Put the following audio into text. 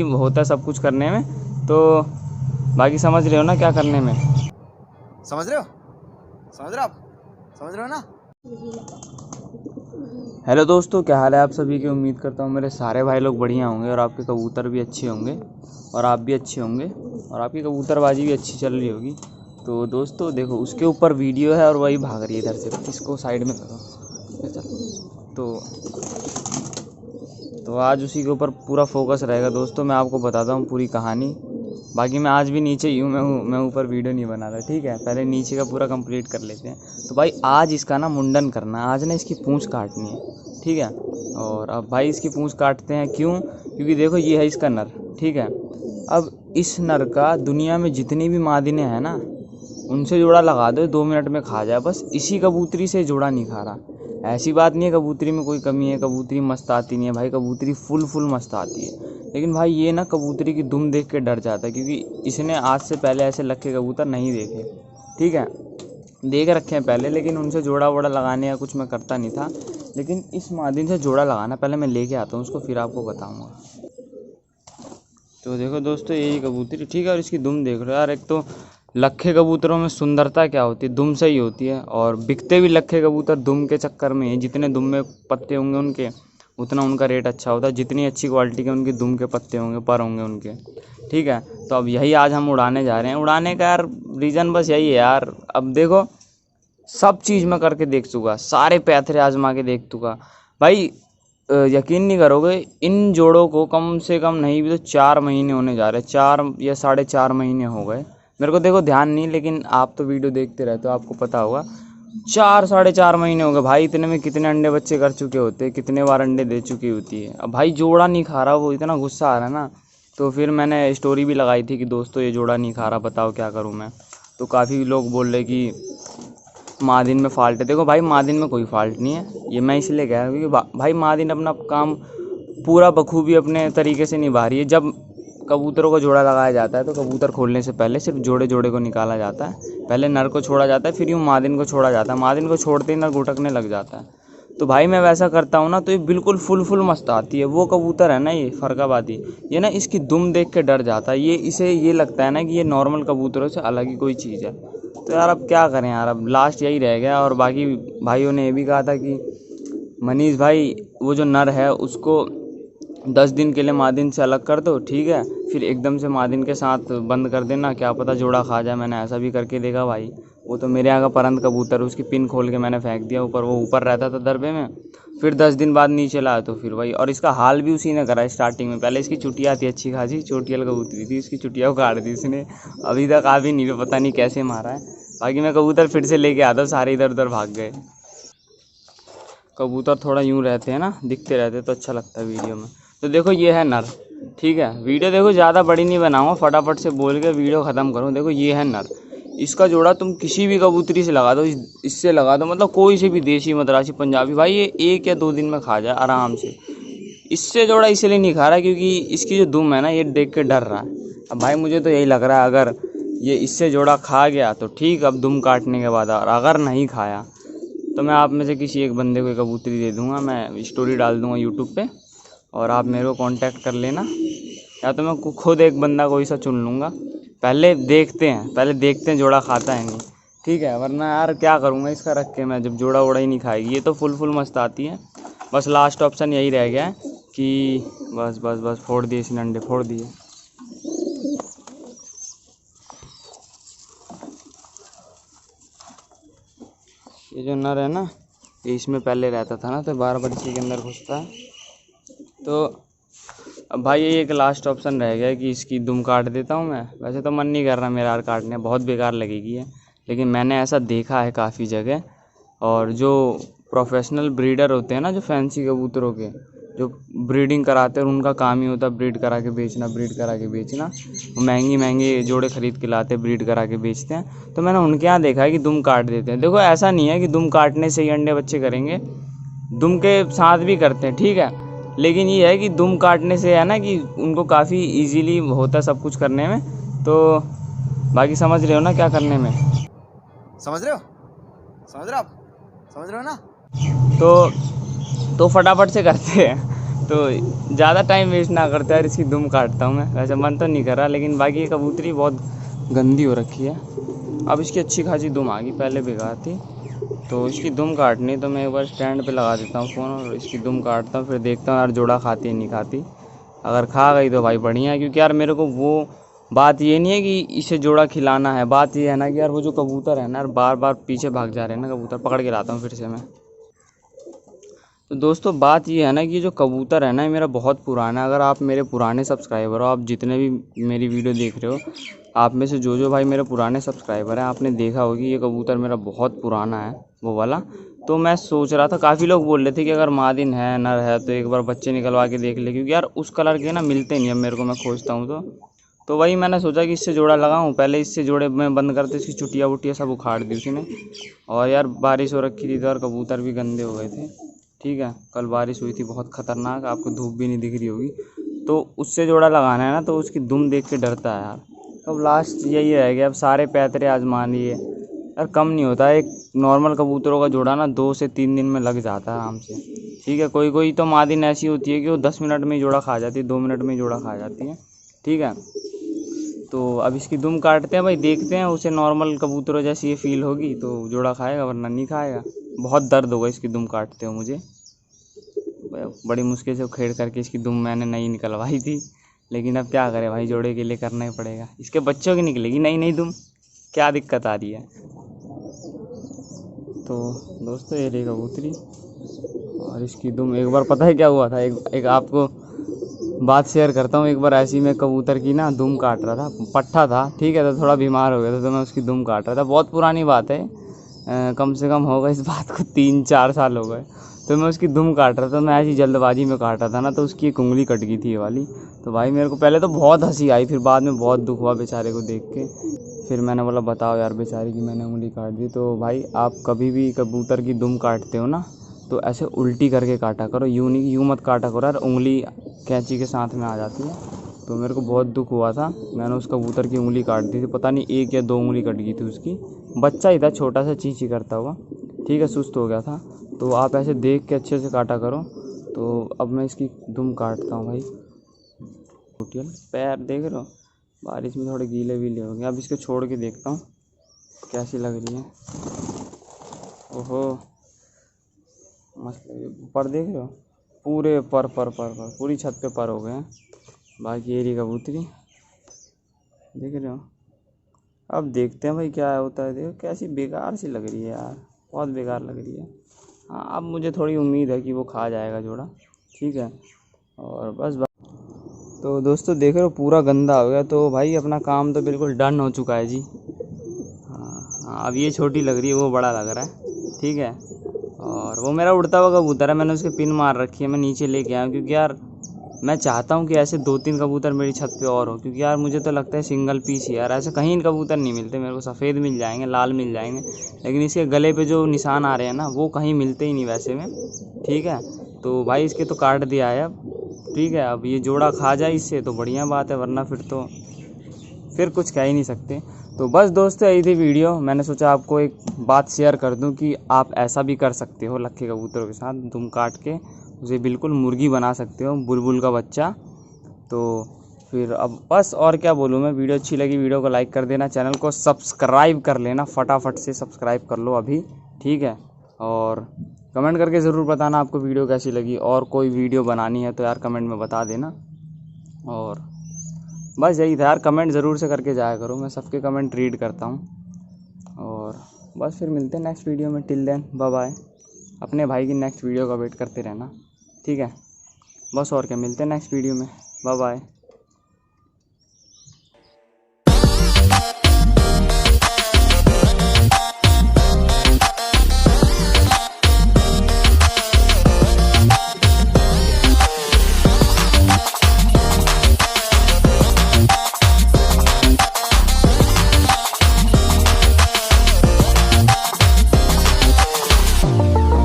होता सब कुछ करने में, तो बाकी समझ रहे हो ना क्या करने में। समझ रहे हो आप समझ रहे हो ना। हेलो दोस्तों, क्या हाल है आप सभी की। उम्मीद करता हूँ मेरे सारे भाई लोग बढ़िया होंगे और आपके कबूतर भी अच्छे होंगे और आप भी अच्छे होंगे और आपकी कबूतरबाजी भी अच्छी चल रही होगी। तो दोस्तों देखो, उसके ऊपर वीडियो है और वही भाग रही है इधर से, इसको साइड में करो। चल तो आज उसी के ऊपर पूरा फोकस रहेगा दोस्तों। मैं आपको बताता हूँ पूरी कहानी। बाकी मैं आज भी नीचे ही हूँ, मैं ऊपर वीडियो नहीं बना रहा, ठीक है। पहले नीचे का पूरा कंप्लीट कर लेते हैं। तो भाई आज इसका ना मुंडन करना है, आज ना इसकी पूंछ काटनी है, ठीक है। और अब भाई इसकी पूंछ काटते हैं, क्यों? क्योंकि देखो ये है इसका नर, ठीक है। अब इस नर का दुनिया में जितनी भी मादिनें हैं ना, उनसे जोड़ा लगा दो, 2 मिनट में खा जाए। बस इसी कबूतरी से जोड़ा नहीं खा रहा। ऐसी बात नहीं है कबूतरी में कोई कमी है, कबूतरी मस्त आती नहीं है भाई, कबूतरी फुल मस्त आती है। लेकिन भाई ये ना कबूतरी की दुम देख के डर जाता है, क्योंकि इसने आज से पहले ऐसे लखे कबूतर नहीं देखे, ठीक है। देख रखे हैं पहले, लेकिन उनसे जोड़ा वोड़ा लगाने या कुछ मैं करता नहीं था। लेकिन इस मादिन से जोड़ा लगाना पहले मैं लेके आता हूँ उसको, फिर आपको बताऊँगा। तो देखो दोस्तों, यही कबूतरी, ठीक है। और इसकी दुम देख लो यार। एक तो लखे कबूतरों में सुंदरता क्या होती है, दुम से ही होती है। और बिकते भी लखे कबूतर दुम के चक्कर में ही। जितने दुम में पत्ते होंगे उनके, उतना उनका रेट अच्छा होता है। जितनी अच्छी क्वालिटी के उनकी दुम के पत्ते होंगे, पर होंगे उनके, ठीक है। तो अब यही आज हम उड़ाने जा रहे हैं। उड़ाने का यार रीज़न बस यही है यार। अब देखो, सब चीज़ मैं करके देख चुका, सारे पैथरे आजमा के देख चुका भाई। यकीन नहीं करोगे, इन जोड़ों को कम से कम नहीं भी तो 4 महीने होने जा रहे हैं। 4 या 4.5 महीने हो गए मेरे को। देखो ध्यान नहीं, लेकिन आप तो वीडियो देखते रहते हो, आपको पता होगा। 4 साढ़े 4 महीने हो गए भाई। इतने में कितने अंडे बच्चे कर चुके होते हैं, कितने बार अंडे दे चुकी होती है। अब भाई जोड़ा नहीं खा रहा, वो इतना गुस्सा आ रहा है ना। तो फिर मैंने स्टोरी भी लगाई थी कि दोस्तों ये जोड़ा नहीं खा रहा, बताओ क्या करूँ मैं। तो काफ़ी लोग बोल रहे कि मादिन में फ़ाल्ट है। देखो भाई, मादिन में कोई फ़ाल्ट नहीं है। ये मैं इसलिए कह रहा हूँ क्योंकि भाई मादिन अपना काम पूरा बखूबी अपने तरीके से निभा रही है। जब कबूतरों को जोड़ा लगाया जाता है तो कबूतर खोलने से पहले सिर्फ जोड़े को निकाला जाता है। पहले नर को छोड़ा जाता है, फिर यूँ मादिन को छोड़ा जाता है। मादिन को छोड़ते ही नर घुटकने लग जाता है। तो भाई मैं वैसा करता हूँ ना, तो ये बिल्कुल फुल मस्त आती है। वो कबूतर है ना, ये फरकाबादी, ये ना इसकी दुम देख के डर जाता है। इसे ये लगता है ना कि ये नॉर्मल कबूतरों से अलग ही कोई चीज़ है। तो यार अब क्या करें यार, अब लास्ट यही रह गया। और बाकी भाइयों ने ये भी कहा था कि मनीष भाई, वो जो नर है उसको 10 दिन के लिए मादिन से अलग कर दो, ठीक है। फिर एकदम से मादिन के साथ बंद कर देना, क्या पता जोड़ा खा जाए। मैंने ऐसा भी करके देखा भाई। वो तो मेरे यहाँ का परंत कबूतर, उसकी पिन खोल के मैंने फेंक दिया ऊपर। वो ऊपर रहता था दरबे में, फिर 10 दिन बाद नीचे लाया तो फिर वही। और इसका हाल भी उसी ने करा स्टार्टिंग में। पहले इसकी चुटिया थी अच्छी खासी, चोटियल कबूतरी थी, इसकी चुटिया काट दी इसने। अभी तक आ भी नहीं, पता नहीं कैसे मारा है। बाकी मैं कबूतर फिर से लेके आता, सारे इधर उधर भाग गए। कबूतर थोड़ा यूँ रहते हैं ना, दिखते रहते हैं तो अच्छा लगता है वीडियो में। तो देखो ये है नर, ठीक है। वीडियो देखो ज़्यादा बड़ी नहीं बनाऊँगा, फटाफट से बोल के वीडियो ख़त्म करूँ। देखो ये है नर। इसका जोड़ा तुम किसी भी कबूतरी से लगा दो, इससे लगा दो, मतलब कोई से भी, देसी मद्रासी पंजाबी, भाई ये 1 या 2 दिन में खा जाए आराम से। इससे जोड़ा इसलिए नहीं खा रहा क्योंकि इसकी जो दुम है ना, ये देख के डर रहा है। अब भाई मुझे तो यही लग रहा है, अगर ये इससे जोड़ा खा गया तो ठीक, अब दुम काटने के बाद। और अगर नहीं खाया तो मैं आप में से किसी एक बंदे को कबूतरी दे दूंगा, मैं स्टोरी डाल दूंगा यूट्यूब पे, और आप मेरे को कांटेक्ट कर लेना। या तो मैं खुद एक बंदा कोई सा चुन लूँगा। पहले देखते हैं जोड़ा खाता है नहीं, ठीक है। वरना यार क्या करूँगा इसका रख के मैं, जब जोड़ा वोड़ा ही नहीं खाएगी। ये तो फुल मस्त आती है। बस लास्ट ऑप्शन यही रह गया है कि बस फोड़ दिए इसने, अंडे फोड़ दिए। ये जो नर है ना, ये इसमें पहले रहता था ना, तो बार इसी के अंदर घुसता है। तो अब भाई ये एक लास्ट ऑप्शन रह गया कि इसकी दुम काट देता हूँ मैं। वैसे तो मन नहीं कर रहा मेरा यार काटने, बहुत बेकार लगेगी है। लेकिन मैंने ऐसा देखा है काफ़ी जगह। और जो प्रोफेशनल ब्रीडर होते हैं ना, जो फैंसी कबूतरों के जो ब्रीडिंग कराते हैं, उनका काम ही होता है ब्रीड करा के बेचना, वो महंगे जोड़े ख़रीद के लाते, ब्रीड करा के बेचते हैं। तो मैंने उनके यहाँ देखा है कि दुम काट देते हैं। देखो ऐसा नहीं है कि दुम काटने से ही अंडे बच्चे करेंगे, दुम के साथ भी करते हैं, ठीक है। लेकिन ये है कि दुम काटने से है ना कि उनको काफ़ी इजीली होता है सब कुछ करने में। तो बाकी समझ रहे हो ना क्या करने में। समझ रहे हो ना। तो फटाफट से करते हैं। तो ज़्यादा टाइम वेस्ट ना करते यार, इसकी दुम काटता हूँ मैं। वैसे मन तो नहीं कर रहा, लेकिन बाकी ये कबूतरी बहुत गंदी हो रखी है। अब इसकी अच्छी खासी दुम आ गई, पहले बेकार थी। तो इसकी दुम काटनी, तो मैं एक बार स्टैंड पे लगा देता हूँ फ़ोन और इसकी दुम काटता हूँ, फिर देखता हूँ यार जोड़ा खाती है नहीं खाती। अगर खा गई तो भाई बढ़िया है, क्योंकि यार मेरे को वो बात ये नहीं है कि इसे जोड़ा खिलाना है, बात ये है ना कि यार वो जो कबूतर है ना यार, बार बार पीछे भाग जा रहे हैं ना कबूतर। पकड़ के लाता हूँ फिर से मैं। तो दोस्तों बात ये है ना कि जो कबूतर है ना, ये मेरा बहुत पुराना है। अगर आप मेरे पुराने सब्सक्राइबर हो, आप जितने भी मेरी वीडियो देख रहे हो, आप में से जो भाई मेरे पुराने सब्सक्राइबर हैं, आपने देखा होगा ये कबूतर मेरा बहुत पुराना है वो वाला। तो मैं सोच रहा था, काफ़ी लोग बोल रहे थे कि अगर मादिन है नर है तो एक बार बच्चे निकलवा के देख ले, क्योंकि यार उस कलर के ना मिलते नहीं है मेरे को, मैं खोजता हूँ तो वही मैंने सोचा कि इससे जोड़ा लगाऊं। पहले इससे जोड़े मैं बंद करते, इसकी चुटिया वुटिया सब उखाड़ दी उसने। और यार बारिश हो रखी थी तो यार कबूतर भी गंदे हो गए थे। ठीक है, कल बारिश हुई थी बहुत ख़तरनाक, आपको धूप भी नहीं दिख रही होगी। तो उससे जोड़ा लगाना है ना, तो उसकी दुम देख के डरता है यार। अब लास्ट यही रह गया, अब सारे पैतरे आजमा लिए यार, कम नहीं होता है। एक नॉर्मल कबूतरों का जोड़ा ना 2 से 3 दिन में लग जाता है आराम से। ठीक है, कोई कोई तो मादिन ऐसी होती है कि वो 10 मिनट में ही जोड़ा खा जाती है, 2 मिनट में ही जोड़ा खा जाती है। ठीक है, तो अब इसकी दुम काटते हैं भाई, देखते हैं उसे नॉर्मल कबूतरों जैसी ये फील होगी तो जोड़ा खाएगा, वरना नहीं खाएगा। बहुत दर्द होगा इसकी दुम काटते हो मुझे। बड़ी मुश्किल से खेड़ करके इसकी दुम मैंने नई निकलवाई थी, लेकिन अब क्या करें भाई, जोड़े के लिए करना ही पड़ेगा। इसके बच्चों की निकलेगी नई नई दुम, क्या दिक्कत आ रही है। तो दोस्तों ये रही कबूतरी और इसकी दुम। एक बार पता है क्या हुआ था, एक आपको बात शेयर करता हूँ। एक बार ऐसी मैं कबूतर की ना दुम काट रहा था, पट्ठा था। ठीक है, तो थोड़ा बीमार हो गया था तो मैं उसकी दुम काट रहा था। बहुत पुरानी बात है, कम से कम होगा इस बात को 3-4 साल हो गए। तो मैं उसकी दुम काट रहा था, मैं ऐसी जल्दबाजी में काट रहा था ना, तो उसकी एक उंगली कट गई थी ये वाली। तो भाई मेरे को पहले तो बहुत हंसी आई, फिर बाद में बहुत दुख हुआ बेचारे को देख के। फिर मैंने बोला बताओ यार बेचारी की मैंने उंगली काट दी। तो भाई आप कभी भी कबूतर की दुम काटते हो ना, तो ऐसे उल्टी करके काटा करो, यूँ नहीं, यूँ मत काटा करो यार, उंगली कैंची के साथ में आ जाती है। तो मेरे को बहुत दुख हुआ था, मैंने उस कबूतर की उंगली काट दी थी। पता नहीं 1 या 2 उंगली कट गई थी उसकी। बच्चा ही था छोटा सा, चींची करता हुआ। ठीक है, सुस्त हो गया था। तो आप ऐसे देख के अच्छे से काटा करो। तो अब मैं इसकी दुम काटता हूँ भाई। पैर देख रहे हो, बारिश में थोड़े गीले वीले हो गए। अब इसको छोड़ के देखता हूँ कैसी लग रही है। ओहो मस्त लग रही है। पर देख रहे हो, पूरे पर पूरी छत पे पर हो गए हैं। बाकी एरी कबूतरी देख रहे हो। अब देखते हैं भाई क्या होता है। देखो कैसी बेकार सी लग रही है यार, बहुत बेकार लग रही है। हाँ, अब मुझे थोड़ी उम्मीद है कि वो खा जाएगा जोड़ा। ठीक है, और बस। तो दोस्तों देख रहे हो पूरा गंदा हो गया। तो भाई अपना काम तो बिल्कुल डन हो चुका है जी। हाँ, अब ये छोटी लग रही है, वो बड़ा लग रहा है। ठीक है, और वो मेरा उड़ता हुआ कबूतर है, मैंने उसके पिन मार रखी है, मैं नीचे लेके आया हूँ। क्योंकि यार मैं चाहता हूँ कि ऐसे 2-3 कबूतर मेरी छत पे और हो, क्योंकि यार मुझे तो लगता है सिंगल पीस ही यार, ऐसे कहीं कबूतर नहीं मिलते मेरे को। सफ़ेद मिल जाएंगे, लाल मिल जाएंगे, लेकिन इसके गले पे जो निशान आ रहे हैं ना, वो कहीं मिलते ही नहीं वैसे में। ठीक है, तो भाई इसके तो काट दिया है अब। ठीक है, अब ये जोड़ा खा जाए इससे तो बढ़िया बात है, वरना फिर कुछ कह ही नहीं सकते। तो बस दोस्तों यही थी वीडियो, मैंने सोचा आपको एक बात शेयर कर दूं कि आप ऐसा भी कर सकते हो लक्के कबूतरों के साथ। दुम काट के उसे बिल्कुल मुर्गी बना सकते हो, बुलबुल का बच्चा। तो फिर अब बस और क्या बोलूँ मैं। वीडियो अच्छी लगी वीडियो को लाइक कर देना, चैनल को सब्सक्राइब कर लेना, फटाफट से सब्सक्राइब कर लो अभी। ठीक है, और कमेंट करके ज़रूर बताना आपको वीडियो कैसी लगी, और कोई वीडियो बनानी है तो यार कमेंट में बता देना। और बस यही था यार, कमेंट ज़रूर से करके जाया करो, मैं सबके कमेंट रीड करता हूँ। और बस फिर मिलते हैं नेक्स्ट वीडियो में। Till then bye bye. अपने भाई की नेक्स्ट वीडियो का वेट करते रहना। ठीक है, बस और क्या, मिलते हैं नेक्स्ट वीडियो में। Bye bye.